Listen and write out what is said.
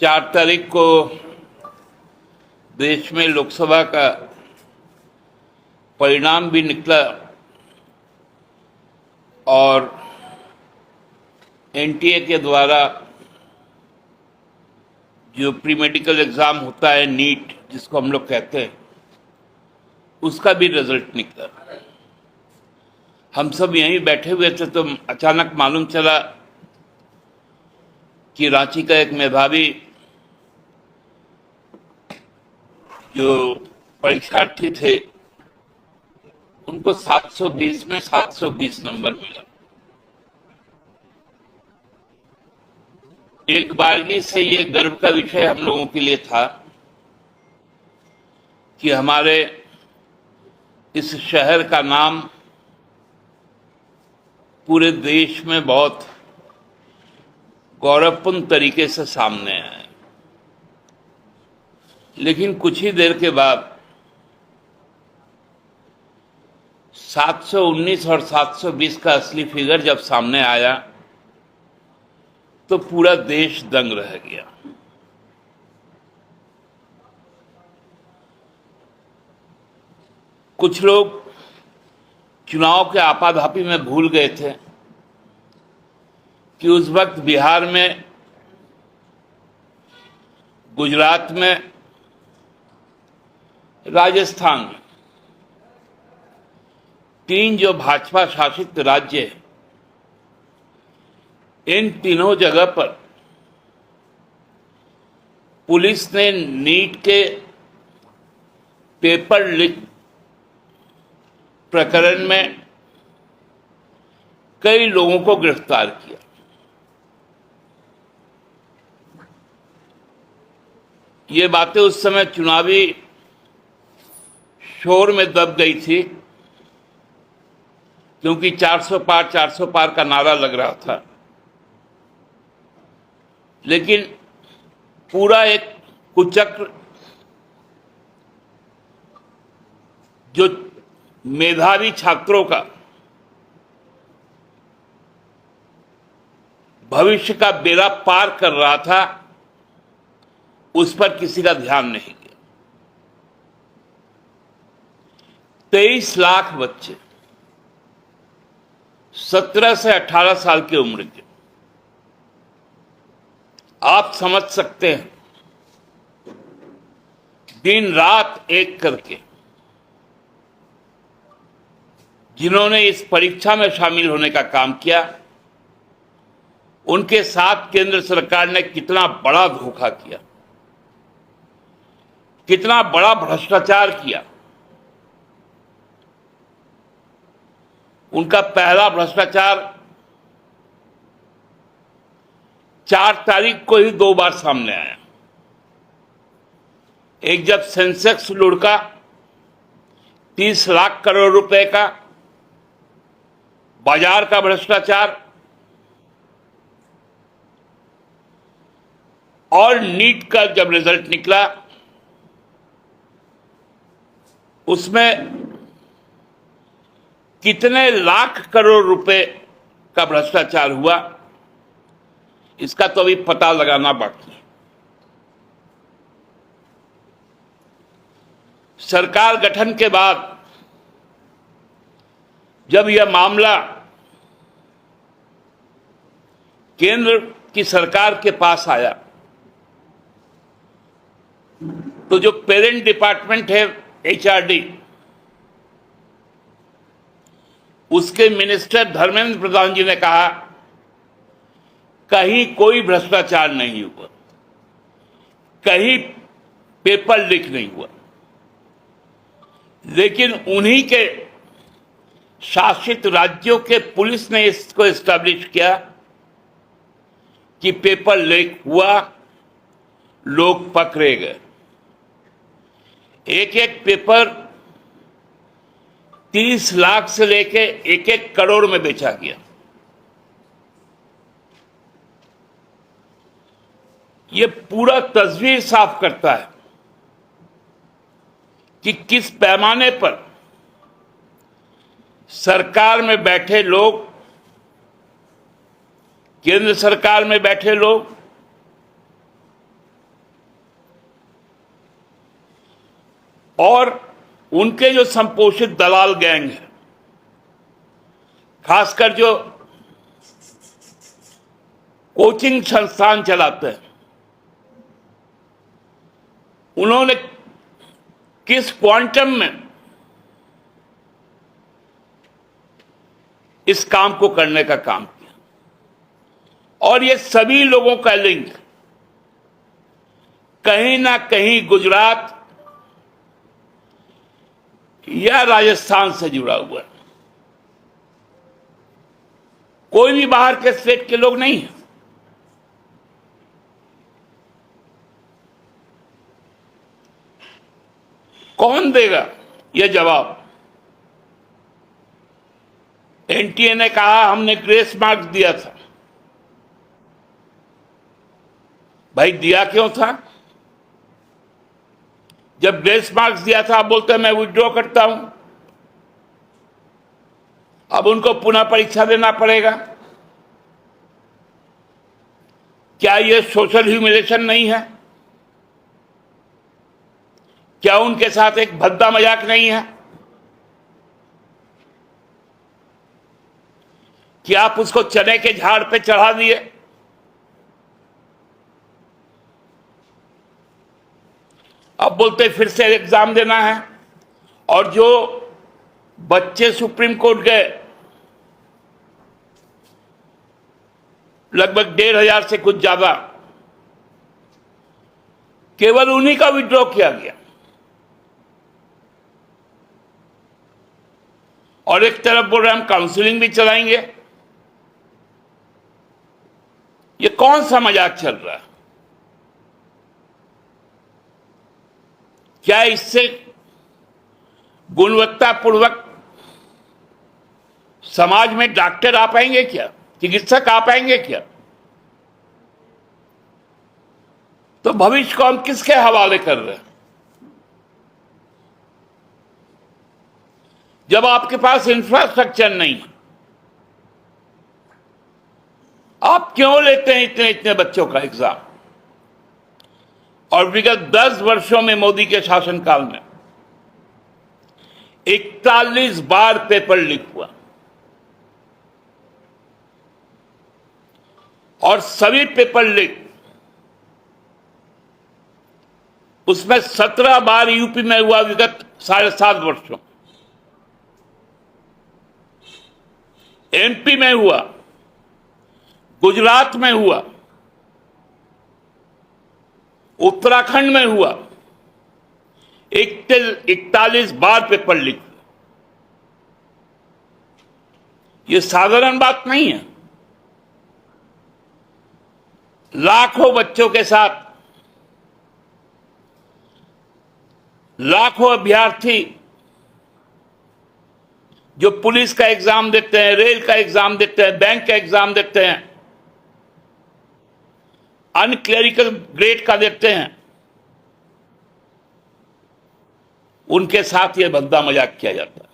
4 तारीख को देश में लोकसभा का परिणाम भी निकला और एनटीए के द्वारा जो प्री मेडिकल एग्जाम होता है, नीट जिसको हम लोग कहते हैं, उसका भी रिजल्ट निकला। हम सब यहीं बैठे हुए थे तो अचानक मालूम चला कि रांची का एक मेधावी जो परीक्षार्थी थे उनको 720 में 720 नंबर मिला। एक बारगी से ये गर्व का विषय हम लोगों के लिए था कि हमारे इस शहर का नाम पूरे देश में बहुत गौरवपूर्ण तरीके से सामने आया। लेकिन कुछ ही देर के बाद 719 और 720 का असली फिगर जब सामने आया तो पूरा देश दंग रह गया। कुछ लोग चुनाव के आपाधापी में भूल गए थे कि उस वक्त बिहार में, गुजरात में, राजस्थान में, 3 जो भाजपा शासित राज्य हैं, इन तीनों जगह पर पुलिस ने नीट के पेपर लीक प्रकरण में कई लोगों को गिरफ्तार किया। ये बातें उस समय चुनावी शोर में दब गई थी क्योंकि 400 पार का नारा लग रहा था। लेकिन पूरा एक कुचक्र जो मेधावी छात्रों का भविष्य का बेड़ा पार कर रहा था, उस पर किसी का ध्यान नहीं गया। 23 लाख बच्चे 17 से 18 साल की उम्र के, आप समझ सकते हैं, दिन रात एक करके जिन्होंने इस परीक्षा में शामिल होने का काम किया, उनके साथ केंद्र सरकार ने कितना बड़ा धोखा किया, कितना बड़ा भ्रष्टाचार किया। उनका पहला भ्रष्टाचार 4 तारीख को ही 2 बार सामने आया। एक जब सेंसेक्स लुढ़का 30 लाख करोड़ रुपए का, बाजार का भ्रष्टाचार, और नीट का जब रिजल्ट निकला उसमें कितने लाख करोड़ रुपए का भ्रष्टाचार हुआ, इसका तो अभी पता लगाना बाकी है। सरकार गठन के बाद जब यह मामला केंद्र की सरकार के पास आया तो जो पेरेंट डिपार्टमेंट है, एचआरडी, उसके मिनिस्टर धर्मेंद्र प्रधान जी ने कहा कहीं कोई भ्रष्टाचार नहीं हुआ, कहीं पेपर लीक नहीं हुआ। लेकिन उन्हीं के शासित राज्यों के पुलिस ने इसको एस्टैब्लिश किया कि पेपर लीक हुआ, लोग पकड़े गए। एक एक पेपर 30 लाख से लेके 1-1 करोड़ में बेचा गया। ये पूरा तस्वीर साफ करता है कि किस पैमाने पर सरकार में बैठे लोग, केंद्र सरकार में बैठे लोग और उनके जो संपोषित दलाल गैंग है, खासकर जो कोचिंग संस्थान चलाते हैं, उन्होंने किस क्वांटम में इस काम को करने का काम किया, और ये सभी लोगों का लिंक कहीं ना कहीं गुजरात या राजस्थान से जुड़ा हुआ है। कोई भी बाहर के स्टेट के लोग नहीं है। कौन देगा यह जवाब? एनटीए ने कहा हमने ग्रेस मार्क्स दिया था। भाई दिया क्यों था? जब ग्रेस मार्क्स दिया था आप बोलते हैं मैं विड्रॉ करता हूं, अब उनको पुनः परीक्षा देना पड़ेगा। क्या यह सोशल ह्यूमिलेशन नहीं है? क्या उनके साथ एक भद्दा मजाक नहीं है कि आप उसको चने के झाड़ पे चढ़ा दिए? अब बोलते फिर से एग्जाम देना है, और जो बच्चे सुप्रीम कोर्ट गए लगभग 1,500 से कुछ ज्यादा, केवल उन्हीं का विड्रॉ किया गया। और एक तरफ बोल रहे हम काउंसलिंग भी चलाएंगे। ये कौन सा मजाक चल रहा है? क्या इससे गुणवत्तापूर्वक समाज में डॉक्टर आ पाएंगे क्या? चिकित्सक आ पाएंगे क्या? तो भविष्य को हम किसके हवाले कर रहे हैं? जब आपके पास इंफ्रास्ट्रक्चर नहीं, आप क्यों लेते हैं इतने इतने बच्चों का एग्जाम? और विगत 10 वर्षों में मोदी के शासनकाल में 41 बार पेपर लीक हुआ, और सभी पेपर लीक, उसमें 17 बार यूपी में हुआ विगत 7.5 वर्षों, एमपी में हुआ, गुजरात में हुआ, उत्तराखंड में हुआ। 41 बार पेपर लीक। ये साधारण बात नहीं है। लाखों बच्चों के साथ लाखों अभ्यर्थी जो पुलिस का एग्जाम देते हैं, रेल का एग्जाम देते हैं, बैंक का एग्जाम देते हैं, अनक्लेरिकल ग्रेड का देते हैं, उनके साथ यह भद्दा मजाक किया जाता है।